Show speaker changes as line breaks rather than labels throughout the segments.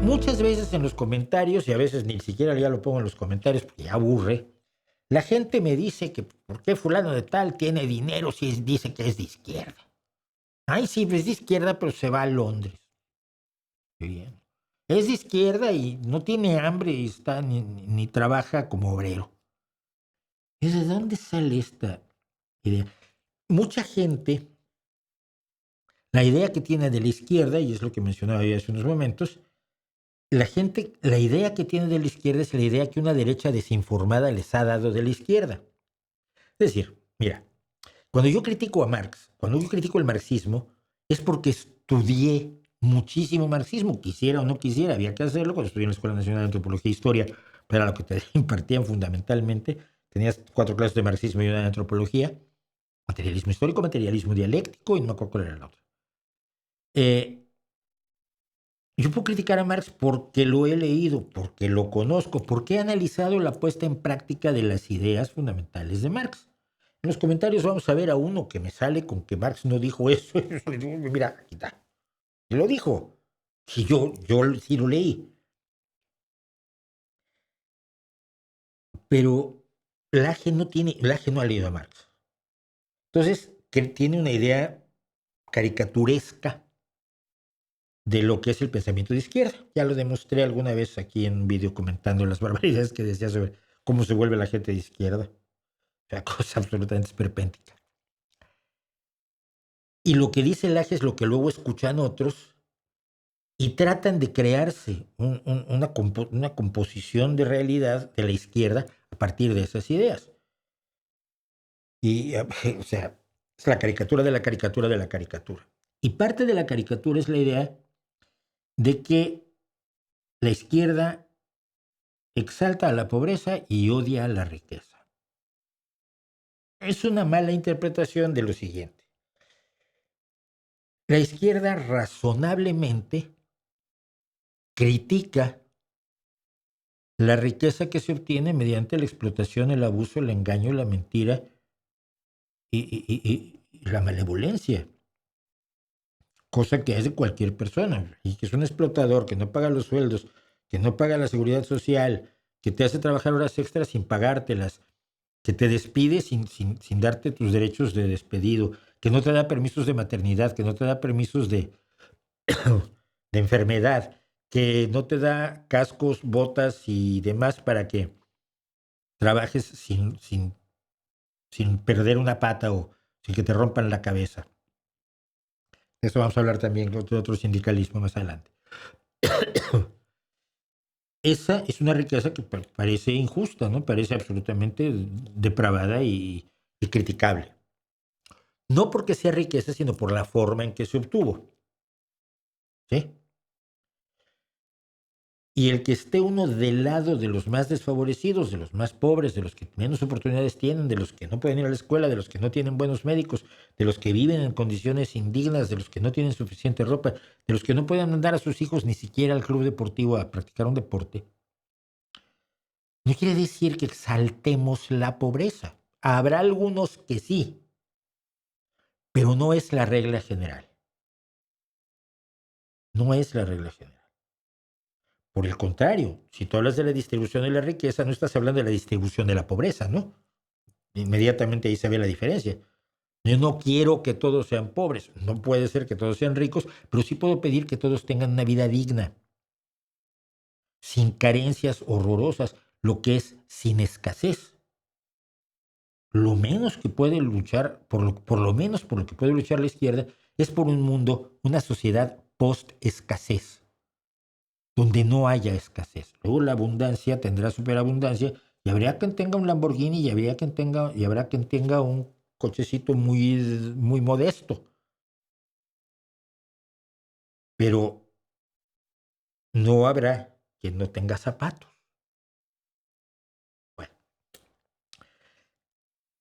Muchas veces en los comentarios, y a veces ni siquiera ya lo pongo en los comentarios porque ya aburre, la gente me dice que por qué fulano de tal tiene dinero si dice que es de izquierda. Ay, sí, es de izquierda, pero se va a Londres. Qué bien. Es de izquierda y no tiene hambre y está ni trabaja como obrero. ¿De dónde sale esta idea? Mucha gente, la idea que tiene de la izquierda, y es lo que mencionaba yo hace unos momentos, la idea que tiene de la izquierda es la idea que una derecha desinformada les ha dado de la izquierda. Es decir, mira, cuando yo critico a Marx, cuando yo critico el marxismo, es porque estudié muchísimo marxismo, quisiera o no quisiera, había que hacerlo cuando estudié en la Escuela Nacional de Antropología e Historia, pero era lo que te impartían fundamentalmente. Tenías 4 clases de marxismo y una de antropología, materialismo histórico, materialismo dialéctico, y no me acuerdo cuál era la otra. Yo puedo criticar a Marx porque lo he leído, porque lo conozco, porque he analizado la puesta en práctica de las ideas fundamentales de Marx. En los comentarios vamos a ver a uno que me sale con que Marx no dijo eso. Mira, aquí está. Y lo dijo. Si yo sí lo leí. Pero Laje no ha leído a Marx. Entonces, que tiene una idea caricaturesca de lo que es el pensamiento de izquierda. Ya lo demostré alguna vez aquí en un video comentando las barbaridades que decía sobre cómo se vuelve la gente de izquierda. O sea, cosa absolutamente esperpéntica. Y lo que dice Laje es lo que luego escuchan otros y tratan de crearse una composición de realidad de la izquierda a partir de esas ideas. Y, o sea, es la caricatura de la caricatura de la caricatura. Y parte de la caricatura es la idea de que la izquierda exalta a la pobreza y odia a la riqueza. Es una mala interpretación de lo siguiente. La izquierda razonablemente critica la riqueza que se obtiene mediante la explotación, el abuso, el engaño, la mentira y la malevolencia, cosa que es de cualquier persona, y que es un explotador que no paga los sueldos, que no paga la seguridad social, que te hace trabajar horas extras sin pagártelas, que te despide sin darte tus derechos de despedido, que no te da permisos de maternidad, que no te da permisos de enfermedad, que no te da cascos, botas y demás para que trabajes sin perder una pata o sin que te rompan la cabeza. De eso vamos a hablar también de otro sindicalismo más adelante. Esa es una riqueza que parece injusta, ¿no? Parece absolutamente depravada y criticable. No porque sea riqueza, sino por la forma en que se obtuvo. ¿Sí? Y el que esté uno del lado de los más desfavorecidos, de los más pobres, de los que menos oportunidades tienen, de los que no pueden ir a la escuela, de los que no tienen buenos médicos, de los que viven en condiciones indignas, de los que no tienen suficiente ropa, de los que no pueden mandar a sus hijos ni siquiera al club deportivo a practicar un deporte, no quiere decir que exaltemos la pobreza. Habrá algunos que sí, pero no es la regla general. No es la regla general. Por el contrario, si tú hablas de la distribución de la riqueza, no estás hablando de la distribución de la pobreza, ¿no? Inmediatamente ahí se ve la diferencia. Yo no quiero que todos sean pobres, no puede ser que todos sean ricos, pero sí puedo pedir que todos tengan una vida digna, sin carencias horrorosas, lo que es sin escasez. Lo menos que puede luchar, por lo menos por lo que puede luchar la izquierda, es por un mundo, una sociedad post-escasez, donde no haya escasez. Luego la abundancia tendrá superabundancia y habrá quien tenga un Lamborghini y habrá quien tenga un cochecito muy modesto. Pero no habrá quien no tenga zapatos. Bueno,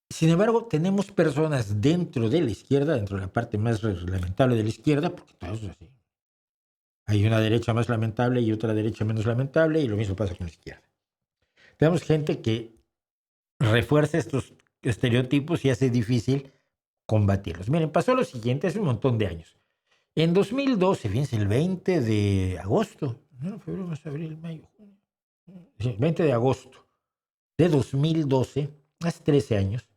sin embargo, tenemos personas dentro de la izquierda, dentro de la parte más lamentable de la izquierda, porque todo es así. Hay una derecha más lamentable y otra derecha menos lamentable, y lo mismo pasa con la izquierda. Tenemos gente que refuerza estos estereotipos y hace difícil combatirlos. Miren, pasó lo siguiente hace un montón de años. En 2012, fíjense, el 20 de agosto, enero, febrero, marzo, abril, mayo, junio. Sí, 20 de agosto de 2012, hace 13 años,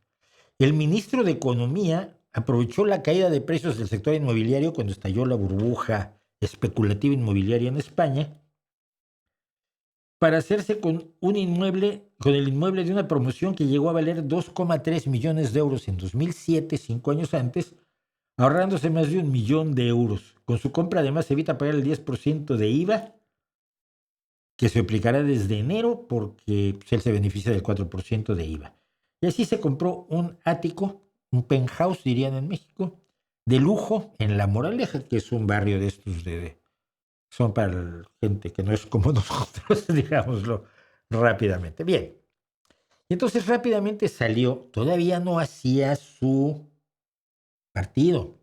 el ministro de Economía aprovechó la caída de precios del sector inmobiliario cuando estalló la burbuja especulativa inmobiliaria en España para hacerse con un inmueble, con el inmueble de una promoción que llegó a valer 2,3 millones de euros en 2007, 5 años antes, ahorrándose más de 1 millón de euros. Con su compra además se evita pagar el 10% de IVA, que se aplicará desde enero porque él se beneficia del 4% de IVA. Y así se compró un ático, un penthouse, dirían en México, de lujo en La Moraleja, que es un barrio de estos son para gente que no es como nosotros, digámoslo rápidamente. Bien, y entonces rápidamente salió, todavía no hacía su partido,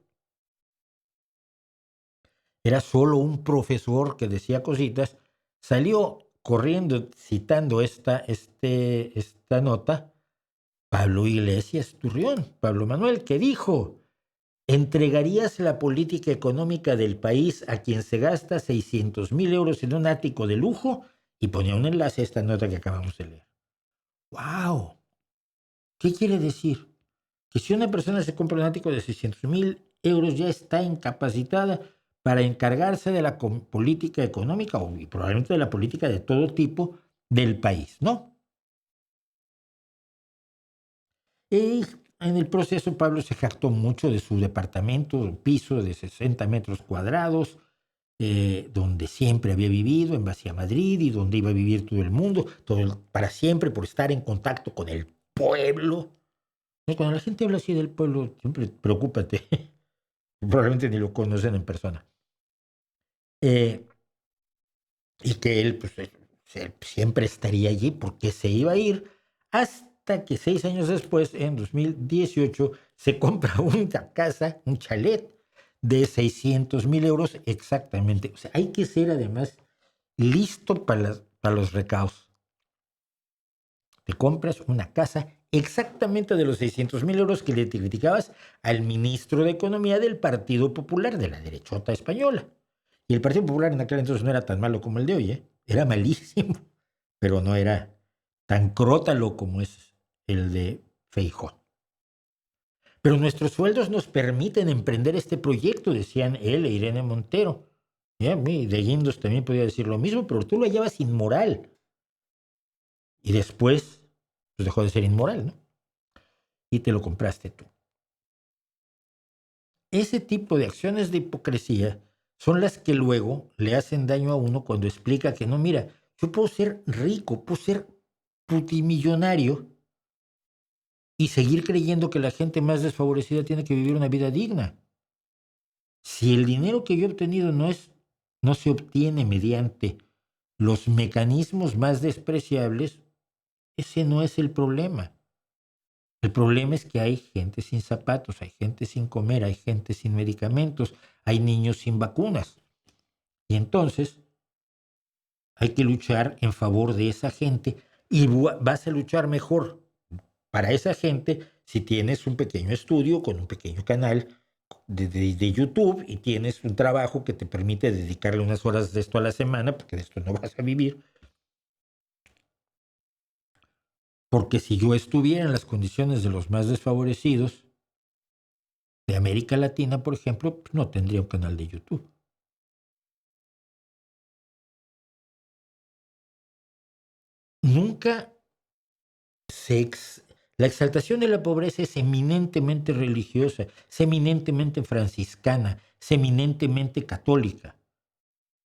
era solo un profesor que decía cositas, salió corriendo citando esta nota Pablo Iglesias Turrión, Pablo Manuel, que dijo: ¿entregarías la política económica del país a quien se gasta 600,000 euros en un ático de lujo? Y ponía un enlace a esta nota que acabamos de leer. ¡Wow! ¿Qué quiere decir? Que si una persona se compra un ático de 600,000 euros ya está incapacitada para encargarse de la política económica y probablemente de la política de todo tipo del país, ¿no? Y en el proceso Pablo se jactó mucho de su departamento, un piso de 60 metros cuadrados, donde siempre había vivido, en Vacía Madrid, y donde iba a vivir todo el mundo, para siempre, por estar en contacto con el pueblo. Y cuando la gente habla así del pueblo, siempre preocúpate, probablemente ni lo conocen en persona. Y que él, pues, él siempre estaría allí porque se iba a ir hasta que 6 años después, en 2018, se compra una casa, un chalet de 600,000 euros exactamente. O sea, hay que ser además listo para los recados. Te compras una casa exactamente de los 600,000 euros que le criticabas al ministro de Economía del Partido Popular, de la derechota española. Y el Partido Popular en aquel entonces no era tan malo como el de hoy, ¿eh? Era malísimo, pero no era tan crótalo como es el de Feijóo. Pero nuestros sueldos nos permiten emprender este proyecto, decían él e Irene Montero. Y a mí, de Guindos también podía decir lo mismo, pero tú lo llevas inmoral. Y después, pues dejó de ser inmoral, ¿no? Y te lo compraste tú. Ese tipo de acciones de hipocresía son las que luego le hacen daño a uno cuando explica que no, mira, yo puedo ser rico, puedo ser putimillonario y seguir creyendo que la gente más desfavorecida tiene que vivir una vida digna. Si el dinero que yo he obtenido no se obtiene mediante los mecanismos más despreciables, ese no es el problema. El problema es que hay gente sin zapatos, hay gente sin comer, hay gente sin medicamentos, hay niños sin vacunas. Y entonces hay que luchar en favor de esa gente y vas a luchar mejor para esa gente si tienes un pequeño estudio con un pequeño canal de YouTube y tienes un trabajo que te permite dedicarle unas horas de esto a la semana, porque de esto no vas a vivir. Porque si yo estuviera en las condiciones de los más desfavorecidos de América Latina, por ejemplo, pues no tendría un canal de YouTube. Nunca la exaltación de la pobreza es eminentemente religiosa, es eminentemente franciscana, es eminentemente católica.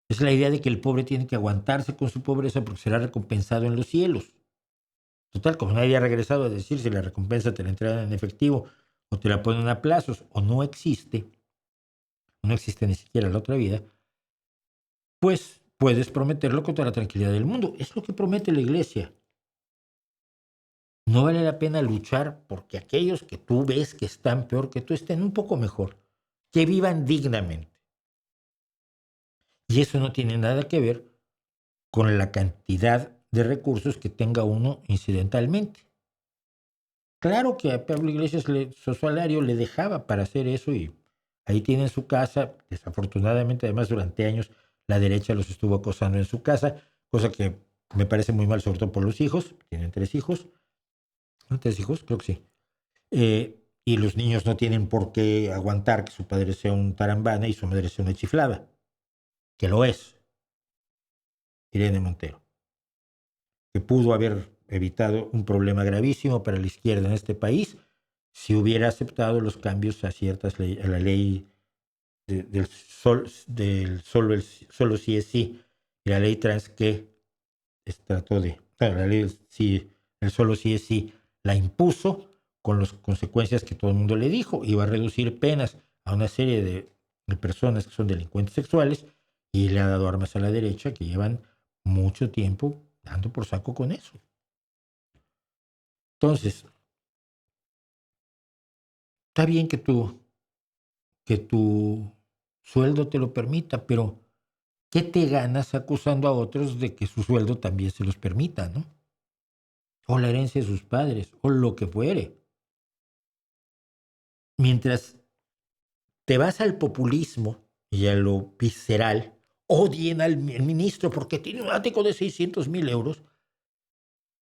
Es la idea de que el pobre tiene que aguantarse con su pobreza porque será recompensado en los cielos. Total, como nadie ha regresado a decir si la recompensa te la entregan en efectivo o te la ponen a plazos o no existe ni siquiera la otra vida, pues puedes prometerlo con toda la tranquilidad del mundo. Es lo que promete la iglesia. No vale la pena luchar porque aquellos que tú ves que están peor que tú estén un poco mejor, que vivan dignamente. Y eso no tiene nada que ver con la cantidad de recursos que tenga uno incidentalmente. Claro que a Pablo Iglesias su salario le dejaba para hacer eso y ahí tiene su casa. Desafortunadamente, además, durante años la derecha los estuvo acosando en su casa, cosa que me parece muy mal, sobre todo por los hijos. Tienen 3 hijos. ¿No? 3 hijos, creo que sí. Y los niños no tienen por qué aguantar que su padre sea un tarambana y su madre sea una chiflada, que lo es, Irene Montero, que pudo haber evitado un problema gravísimo para la izquierda en este país si hubiera aceptado los cambios a a la ley del solo sí es sí, y la ley trans que trató de, claro, la ley sí, el solo sí es sí, la impuso con las consecuencias que todo el mundo le dijo. Iba a reducir penas a una serie de personas que son delincuentes sexuales, y le ha dado armas a la derecha que llevan mucho tiempo dando por saco con eso. Entonces, está bien que tu sueldo te lo permita, pero ¿qué te ganas acusando a otros de que su sueldo también se los permita, ¿no? O la herencia de sus padres, o lo que fuere. Mientras te vas al populismo y a lo visceral, odien al ministro porque tiene un ático de 600,000 euros,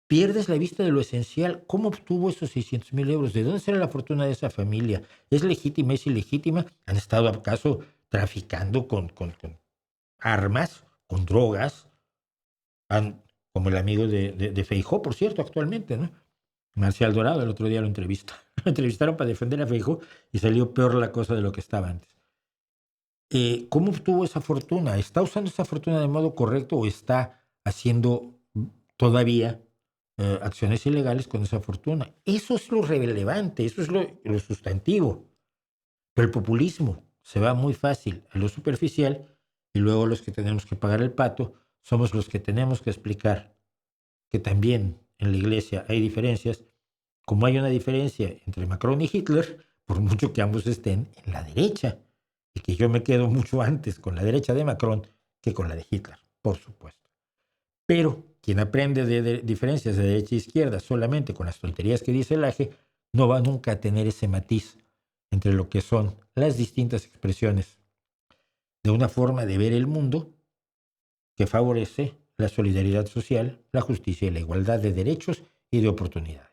pierdes la vista de lo esencial. ¿Cómo obtuvo esos 600,000 euros? ¿De dónde sale la fortuna de esa familia? ¿Es legítima? ¿Es ilegítima? ¿Han estado acaso traficando con armas, con drogas? Como el amigo de Feijóo, por cierto, actualmente, ¿no? Marcial Dorado, el otro día lo entrevista. Lo entrevistaron para defender a Feijóo y salió peor la cosa de lo que estaba antes. ¿Cómo obtuvo esa fortuna? ¿Está usando esa fortuna de modo correcto o está haciendo todavía acciones ilegales con esa fortuna? Eso es lo relevante, eso es lo sustantivo. Pero el populismo se va muy fácil a lo superficial, y luego los que tenemos que pagar el pato somos los que tenemos que explicar que también en la iglesia hay diferencias, como hay una diferencia entre Macron y Hitler, por mucho que ambos estén en la derecha, y que yo me quedo mucho antes con la derecha de Macron que con la de Hitler, por supuesto. Pero quien aprende de diferencias de derecha e izquierda solamente con las tonterías que dice el AGE, no va nunca a tener ese matiz entre lo que son las distintas expresiones de una forma de ver el mundo que favorece la solidaridad social, la justicia y la igualdad de derechos y de oportunidades.